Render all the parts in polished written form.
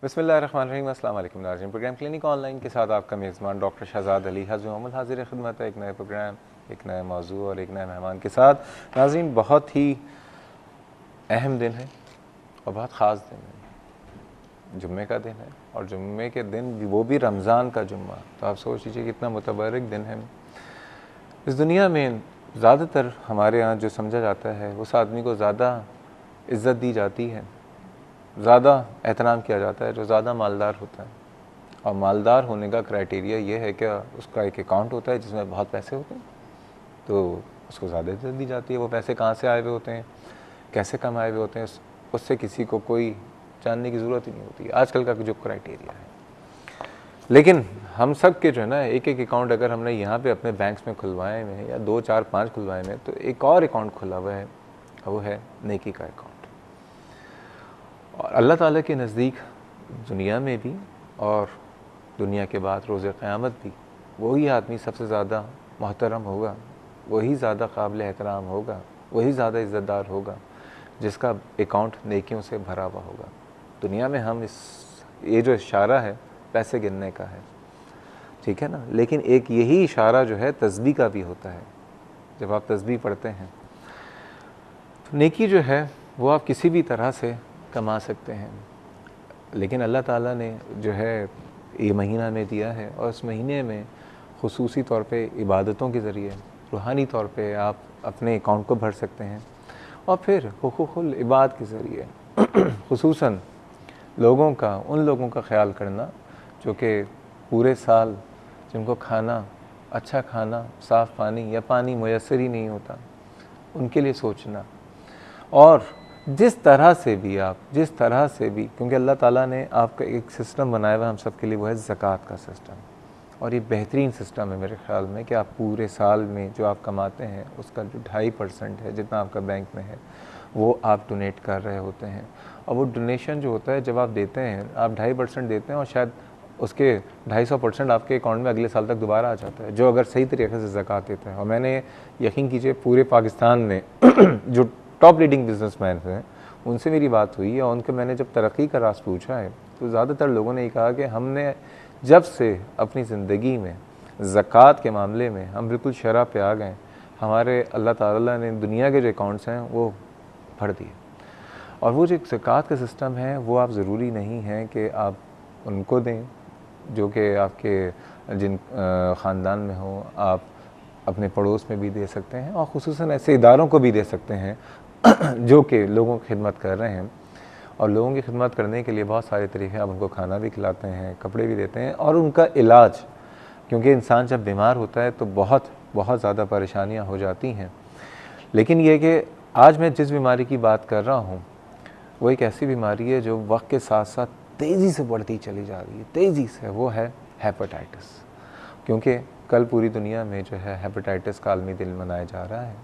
बिस्मिल्लाहिर्रहमानिर्रहीम। अस्सलाम वालेकुम नाज़रीन, प्रोग्राम क्लिनिक ऑनलाइन के साथ आपका मेज़बान डॉक्टर शहजाद अली हाज़िर खिदमत है एक नए प्रोग्राम, एक नए मौजू और एक नए मेहमान के साथ। नाज़रीन, बहुत ही अहम दिन है और बहुत ख़ास दिन है, जुम्मे का दिन है। और जुम्मे के दिन वो भी रमज़ान का जुम्मा, तो आप सोच लीजिए कितना मुतबरक दिन है। इस दुनिया में ज़्यादातर हमारे यहाँ जो समझा जाता है उस आदमी को ज़्यादा इज़्ज़त दी जाती है, ज़्यादा एहतराम किया जाता है जो ज़्यादा मालदार होता है। और मालदार होने का क्राइटेरिया ये है कि उसका एक अकाउंट होता है जिसमें बहुत पैसे होते हैं, तो उसको ज़्यादा इज़्ज़त दी जाती है। वो पैसे कहाँ से आए हुए होते हैं, कैसे कमाए हुए होते हैं, उससे किसी को कोई जानने की ज़रूरत ही नहीं होती आजकल का जो क्राइटेरिया है। लेकिन हम सब के जो है ना, एक एक अकाउंट अगर हमने यहाँ पे अपने बैंक्स में खुलवाए हुए हैं या 2 4 5 खुलवाए हुए हैं, तो एक और अकाउंट खुला हुआ है, वो है नेकी का अकाउंट। और अल्लाह ताला के नज़दीक दुनिया में भी और दुनिया के बाद रोज़े क़यामत भी वही आदमी सबसे ज़्यादा मोहतरम होगा, वही ज़्यादा काबिल एहतराम होगा, वही ज़्यादा इज़्ज़तदार होगा जिसका अकाउंट नेकियों से भरा हुआ होगा। दुनिया में हम ये जो इशारा है पैसे गिनने का है, ठीक है ना, लेकिन एक यही इशारा जो है तस्बीह का भी होता है। जब आप तस्बीह पढ़ते हैं तो नेकी जो है वो आप किसी भी तरह से कमा सकते हैं, लेकिन अल्लाह ताला ने जो है ये महीना में दिया है और इस महीने में खुसूसी तौर पे इबादतों के ज़रिए रूहानी तौर पे आप अपने अकाउंट को भर सकते हैं। और फिर हुकूकुल इबाद के ज़रिए खुसूसन उन लोगों का ख्याल करना जो कि पूरे साल जिनको खाना, अच्छा खाना, साफ़ पानी या पानी मुयस्सर ही नहीं होता, उनके लिए सोचना। और जिस तरह से भी क्योंकि अल्लाह ताला ने आपका एक सिस्टम बनाया हुआ हम सब के लिए, वो है ज़कात का सिस्टम। और ये बेहतरीन सिस्टम है मेरे ख़्याल में कि आप पूरे साल में जो आप कमाते हैं उसका जो 2.5% है, जितना आपका बैंक में है, वो आप डोनेट कर रहे होते हैं। और वो डोनेशन जो होता है, जब आप देते हैं, आप 2.5% देते हैं और शायद उसके 250% आपके अकाउंट में अगले साल तक दोबारा आ जाता है, जो अगर सही तरीके से ज़कात देते हैं। और मैंने, यकीन कीजिए, पूरे पाकिस्तान में जो टॉप लीडिंग बिजनेसमैन हैं उनसे मेरी बात हुई है और उनके मैंने जब तरक्की का राज पूछा है तो ज़्यादातर लोगों ने ये कहा कि हमने जब से अपनी ज़िंदगी में ज़कात के मामले में हम बिल्कुल शरह पे आ गए, हमारे अल्लाह ताला ने दुनिया के जो अकाउंट्स हैं वो भर दिए। और वो जो ज़कात का सिस्टम है वो आप ज़रूरी नहीं है कि आप उनको दें जो कि आपके जिन ख़ानदान में हो, आप अपने पड़ोस में भी दे सकते हैं और ख़ुसूसन ऐसे इदारों को भी दे सकते हैं जो कि लोगों की खिदमत कर रहे हैं। और लोगों की खिदमत करने के लिए बहुत सारे तरीक़े, आप उनको खाना भी खिलाते हैं, कपड़े भी देते हैं और उनका इलाज, क्योंकि इंसान जब बीमार होता है तो बहुत ज़्यादा परेशानियां हो जाती हैं। लेकिन ये कि आज मैं जिस बीमारी की बात कर रहा हूँ वो एक ऐसी बीमारी है जो वक्त के साथ साथ तेज़ी से बढ़ती चली जा रही है, तेज़ी से, वो है हेपेटाइटिस। क्योंकि कल पूरी दुनिया में जो है हेपेटाइटिस का आलमी दिन मनाया जा रहा है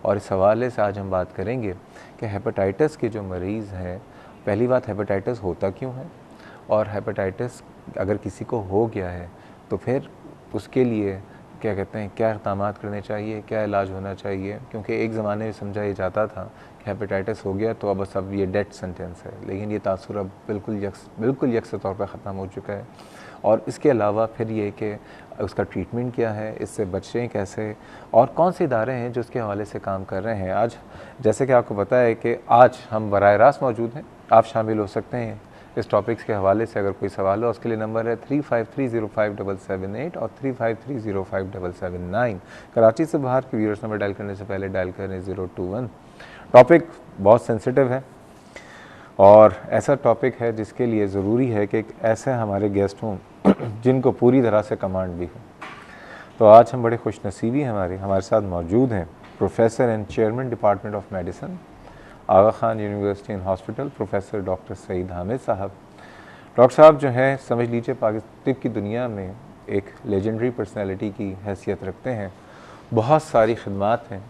और इस हवाले से आज हम बात करेंगे कि हेपेटाइटिस के जो मरीज़ हैं, पहली बात हेपेटाइटिस होता क्यों है, और हेपेटाइटिस अगर किसी को हो गया है तो फिर उसके लिए क्या कहते हैं, क्या इक़दामात करने चाहिए, क्या इलाज होना चाहिए। क्योंकि एक ज़माने में समझा ये जाता था कि हेपेटाइटिस हो गया तो बस अब ये डेथ सेंटेंस है, लेकिन ये तासुर अब बिल्कुल यकसा तौर पर ख़त्म हो चुका है। और इसके अलावा फिर ये कि उसका ट्रीटमेंट क्या है, इससे बचें कैसे, और कौन से इदारे हैं जो इसके हवाले से काम कर रहे हैं। आज जैसे कि आपको पता है कि आज हम बराह रास्त मौजूद हैं, आप शामिल हो सकते हैं इस टॉपिक्स के हवाले से। अगर कोई सवाल हो उसके लिए नंबर है 35305778 और 35305779। कराची से बाहर के व्यूअर्स नंबर डायल करने से पहले डायल करें 021। टॉपिक बहुत सेंसिटिव है और ऐसा टॉपिक है जिसके लिए ज़रूरी है कि ऐसे हमारे गेस्ट हों जिनको पूरी तरह से कमांड भी हो। तो आज हम बड़े खुशनसीबी हमारे साथ मौजूद हैं professor and chairman department of medicine, Aga Khan university and hospital, professor doctor Saeed Hamid sahab. Doctor साहब जो हैं, समझ लीजिए, पाकिस्तान की दुनिया में एक लेजेंडरी पर्सनैलिटी की हैसियत रखते हैं। बहुत सारी खिदमात हैं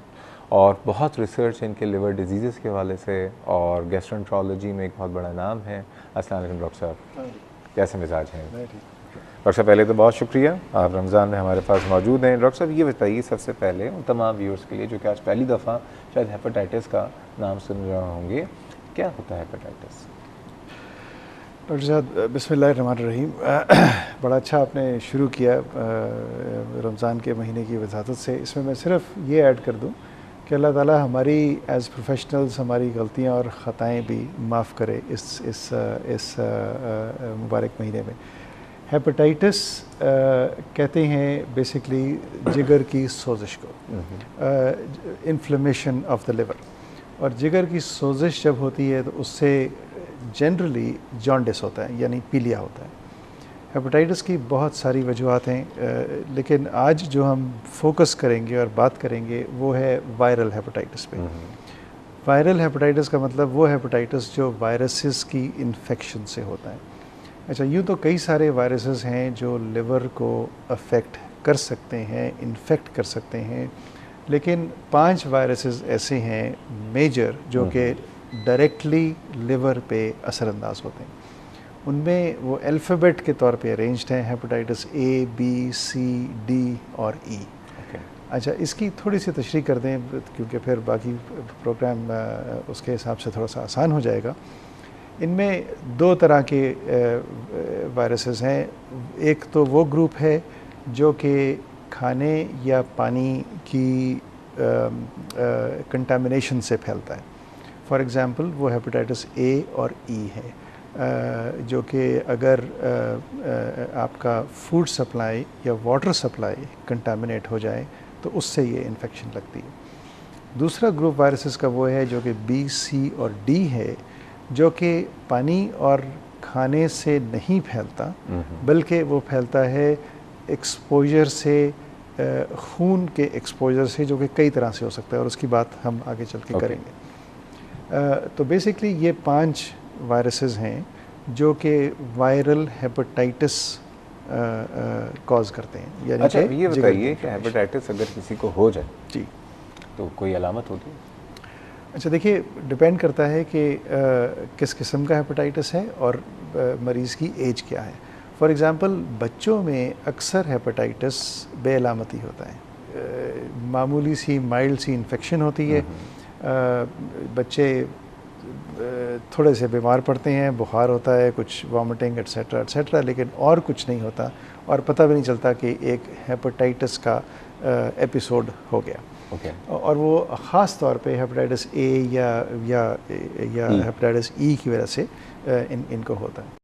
और बहुत रिसर्च इनके लिवर डिजीज़ के हवाले से और गैस्ट्रोएंटरोलॉजी में एक बहुत बड़ा नाम है। अस्सलाम वालेकुम डॉक्टर साहब, कैसे मिजाज हैं? डॉक्टर साहब, पहले तो बहुत शुक्रिया, आप रमज़ान में हमारे पास मौजूद हैं। डॉक्टर साहब, ये बताइए सबसे पहले उन तमाम व्यूअर्स के लिए जो कि आज पहली दफ़ा शायद हेपेटाइटिस का नाम सुन रहे होंगे, क्या होता है हेपेटाइटिस? डॉक्टर साहब बिस्मिल्लाहिर्रहमानिर्रहीम। बड़ा अच्छा आपने शुरू किया रमज़ान के महीने की वजाहत से। इसमें मैं सिर्फ ये ऐड कर दूं कि अल्लाह ताला हमारी एज़ प्रोफेशनल्स हमारी गलतियां और ख़ताएँ भी माफ़ करे इस मुबारक महीने में। हेपेटाइटिस कहते हैं बेसिकली जिगर की सोजिश को, इन्फ्लेमेशन ऑफ द लिवर। और जिगर की सोजिश जब होती है तो उससे जनरली जॉन्डिस होता है, यानी पीलिया होता है। हेपेटाइटिस की बहुत सारी वजूहत हैं, लेकिन आज जो हम फोकस करेंगे और बात करेंगे वो है वायरल हेपेटाइटिस पे। वायरल हेपेटाइटिस का मतलब वो हेपेटाइटिस जो वायरसेस की इन्फेक्शन से होता है। अच्छा, यूँ तो कई सारे वायरसेस हैं जो लिवर को अफेक्ट कर सकते हैं, इन्फेक्ट कर सकते हैं, लेकिन 5 वायरसेस ऐसे हैं मेजर जो कि डायरेक्टली लिवर पे असरअंदाज होते हैं। उनमें वो अल्फ़ाबेट के तौर पे अरेंज्ड हैं, hepatitis A, B, C, D और ई। अच्छा, इसकी थोड़ी सी तशरीह कर दें क्योंकि फिर बाकी प्रोग्राम उसके हिसाब से थोड़ा सा आसान हो जाएगा। इनमें 2 तरह के वायरसेस हैं। एक तो वो ग्रुप है जो कि खाने या पानी की कंटामिनेशन से फैलता है। फॉर एग्ज़ाम्पल वो हेपेटाइटिस ए और ई है, जो कि अगर आपका फूड सप्लाई या वाटर सप्लाई कंटामिनेट हो जाए तो उससे ये इन्फेक्शन लगती है। दूसरा ग्रुप वायरसेस का वो है जो कि बी, सी और डी है, जो कि पानी और खाने से नहीं फैलता, बल्कि वो फैलता है एक्सपोजर से, खून के एक्सपोजर से, जो कि कई तरह से हो सकता है और उसकी बात हम आगे चल के करेंगे। तो बेसिकली ये 5 वायरसेस हैं जो कि वायरल हेपेटाइटिस कॉज करते हैं। यानी अच्छा, ये बताइए कि हेपेटाइटिस अगर किसी को हो जाए जी तो कोई अलामत होती है? अच्छा, देखिए, डिपेंड करता है कि किस किस्म का हेपेटाइटिस है और मरीज़ की एज क्या है। फॉर एग्ज़ाम्पल बच्चों में अक्सर हेपेटाइटिस बेअलामती होता है, मामूली सी माइल्ड सी इन्फेक्शन होती है, बच्चे थोड़े से बीमार पड़ते हैं, बुखार होता है, कुछ वॉमिटिंग एट्सेट्रा एट्सेट्रा, लेकिन और कुछ नहीं होता और पता भी नहीं चलता कि एक हेपेटाइटिस का एपिसोड हो गया। और वो ख़ास तौर पे हेपेटाइटिस ए या हेपेटाइटिस ई की वजह से इनको होता है।